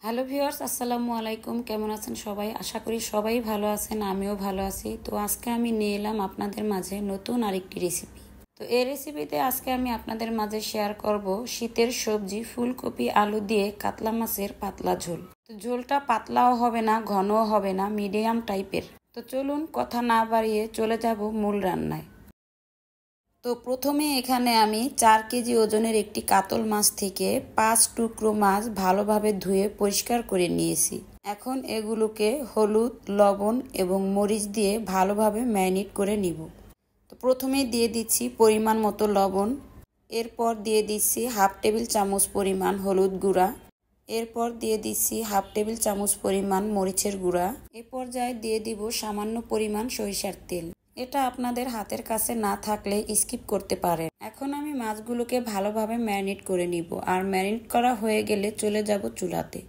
Hello viewers, আসসালামু আলাইকুম। কেমন আছেন সবাই? আশা করি সবাই ভালো আছেন, আমিও ভালো আছি। তো আজকে আমি নিয়ে এলাম আপনাদের মাঝে নতুন আরেকটি রেসিপি। তো এই রেসিপিতে আজকে আমি আপনাদের মাঝে শেয়ার করব শীতের সবজি ফুলকপি আলু দিয়ে কাতলা মাছের পাতলা ঝোল। তো ঝোলটা পাতলাও হবে না, ঘনও হবে না, মিডিয়াম টাইপের। তো চলুন কথা না বাড়িয়ে চলে যাব মূল রান্নায়। তো প্রথমে এখানে আমি 4 কেজি ওজনের একটি কাতল মাছ থেকে 5 টুকরো মাছ ভালোভাবে ধুয়ে পরিষ্কার করে নিয়েছি। এখন এগুলোকে হলুদ, লবণ এবং মরিচ দিয়ে ভালোভাবে ম্যারিনেট করে নিব। তো প্রথমেই দিয়ে দিচ্ছি পরিমাণ মতো লবণ, এরপর দিয়ে দিচ্ছি হাফ টেবিল চামচ পরিমাণ হলুদ গুঁড়া, এরপর দিয়ে দিচ্ছি হাফ টেবিল চামচ পরিমাণ মরিচের গুঁড়া, এ পর্যায়ে দিয়ে দিব সামান্য পরিমাণ সরিষার তেল। এটা আপনাদের হাতের কাছে না থাকলে স্কিপ করতে পারেন। এখন আমি মাছগুলোকে ভালোভাবে ম্যারিনেট করে নিব, আর ম্যারিনেট করা হয়ে গেলে চলে যাব চুলাতে।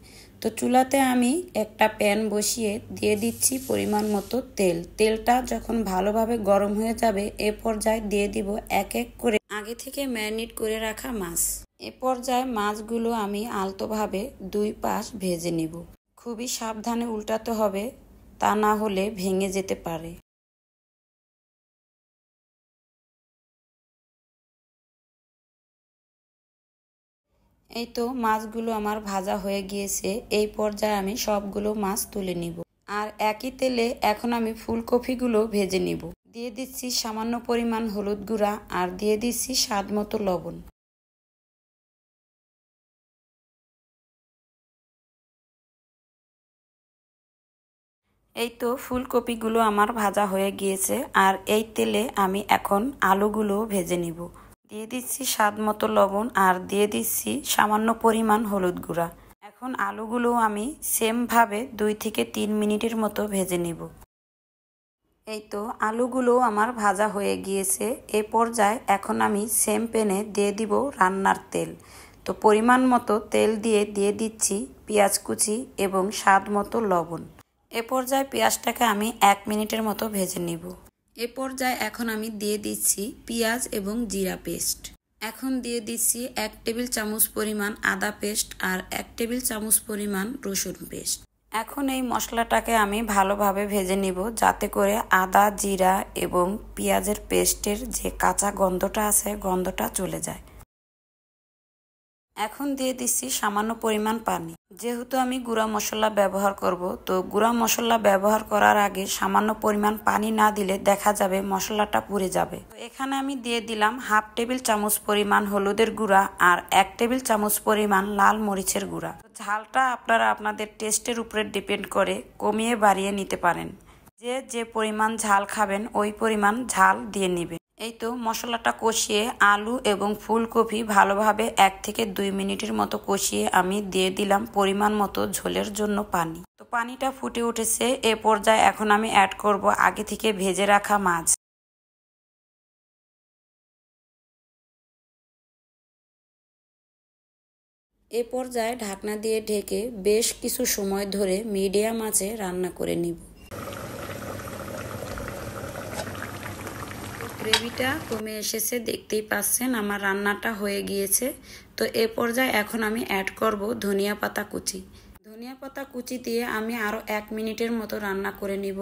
তো চুলাতে আমি একটা প্যান বসিয়ে দিয়ে দিচ্ছি পরিমাণ মতো তেল। তেলটা যখন ভালোভাবে গরম হয়ে যাবে এ পর্যায়ে দিয়ে দিব এক এক করে আগে থেকে ম্যারিনেট করে রাখা মাছ। এ পর্যায়ে মাছগুলো আমি আলতোভাবে 2 পাশ ভেজে নিব। খুবই সাবধানে উল্টাতে হবে, তা না হলে ভেঙে যেতে পারে। এই তো মাছগুলো আমার ভাজা হয়ে গিয়েছে। এই পর্যায়ে আমি সবগুলো মাছ তুলে নিব। আর একই তেলে এখন আমি ফুলকপিগুলো ভেজে নিব। দিয়ে দিচ্ছি সামান্য পরিমাণ হলুদ গুঁড়া, আর দিয়ে দিচ্ছি স্বাদ মতো লবণ। এই তো ফুলকপিগুলো আমার ভাজা হয়ে গিয়েছে, আর এই তেলে আমি এখন আলুগুলো ভেজে নিব। দিয়ে দিচ্ছি স্বাদ মতো লবণ, আর দিয়ে দিচ্ছি সামান্য পরিমাণ হলুদ গুঁড়া। এখন আলুগুলো আমি সেমভাবে 2 থেকে 3 মিনিটের মতো ভেজে নিব। এই তো আলুগুলো আমার ভাজা হয়ে গিয়েছে। এ পর্যায়ে এখন আমি সেম প্যানে দিয়ে দিব রান্নার তেল। তো পরিমাণ মতো তেল দিয়ে দিচ্ছি পেঁয়াজ কুচি এবং স্বাদ মতো লবণ। এ পর্যায়ে পেঁয়াজটাকে আমি 1 মিনিটের মতো ভেজে নিব। এ পর্যায়ে এখন আমি দিয়ে দিচ্ছি পেঁয়াজ এবং জিরা পেস্ট। এখন দিয়ে দিচ্ছি 1 টেবিল চামচ পরিমাণ আদা পেস্ট, আর 1 টেবিল চামচ পরিমাণ রসুন পেস্ট। এখন এই মশলাটাকে আমি ভালোভাবে ভেজে নিব, যাতে করে আদা, জিরা এবং পেঁয়াজের পেস্টের যে কাঁচা গন্ধটা আছে গন্ধটা চলে যায়। এখন দিয়ে দিচ্ছি সামান্য পরিমাণ পানি। যেহেতু আমি গুঁড়া মশলা ব্যবহার করব, তো গুঁড়া মশলা ব্যবহার করার আগে সামান্য পরিমাণ পানি না দিলে দেখা যাবে মশলাটা পুড়ে যাবে। তো এখানে আমি দিয়ে দিলাম হাফ টেবিল চামচ পরিমাণ হলুদের গুঁড়া, আর 1 টেবিল চামচ পরিমাণ লাল মরিচের গুঁড়া। ঝালটা আপনারা আপনাদের টেস্টের উপরে ডিপেন্ড করে কমিয়ে বাড়িয়ে নিতে পারেন। যে পরিমাণ ঝাল খাবেন ওই পরিমাণ ঝাল দিয়ে নেবেন। এই তো মশলাটা কষিয়ে আলু এবং ফুলকপি ভালোভাবে 1 থেকে 2 মিনিটের মতো কষিয়ে আমি দিয়ে দিলাম পরিমাণ মতো ঝোলের জন্য পানি। তো পানিটা ফুটে উঠেছে। এ পর্যায়ে এখন আমি অ্যাড করব আগে থেকে ভেজে রাখা মাছ। এ পর্যায়ে ঢাকনা দিয়ে ঢেকে বেশ কিছু সময় ধরে মিডিয়াম আঁচে রান্না করে নিব। গ্রেভিটা কমে এসেছে, দেখতেই পাচ্ছেন আমার রান্নাটা হয়ে গিয়েছে। তো এ পর্যায়ে এখন আমি অ্যাড করব ধনিয়া পাতা কুচি। ধনিয়া পাতা কুচি দিয়ে আমি আরও 1 মিনিটের মতো রান্না করে নিব।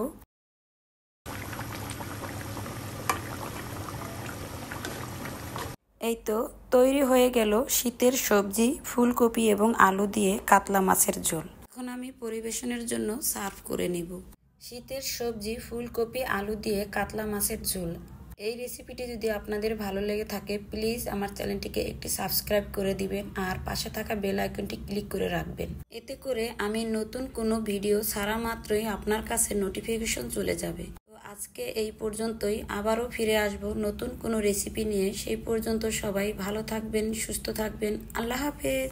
এই তো তৈরি হয়ে গেল শীতের সবজি ফুলকপি এবং আলু দিয়ে কাতলা মাছের ঝোল। এখন আমি পরিবেশনের জন্য সার্ভ করে নিব। শীতের সবজি ফুলকপি আলু দিয়ে কাতলা মাছের ঝোল। এই রেসিপিটি যদি আপনাদের ভালো লেগে থাকে প্লিজ আমার চ্যানেলটিকে একটি সাবস্ক্রাইব করে দিবেন, আর পাশে থাকা বেল আইকনটি ক্লিক করে রাখবেন। এতে করে আমি নতুন কোনো ভিডিও ছাড়া মাত্রই আপনার কাছে নোটিফিকেশন চলে যাবে। তো আজকে এই পর্যন্তই, আবারও ফিরে আসব নতুন কোনো রেসিপি নিয়ে। সেই পর্যন্ত সবাই ভালো থাকবেন, সুস্থ থাকবেন। আল্লাহ হাফেজ।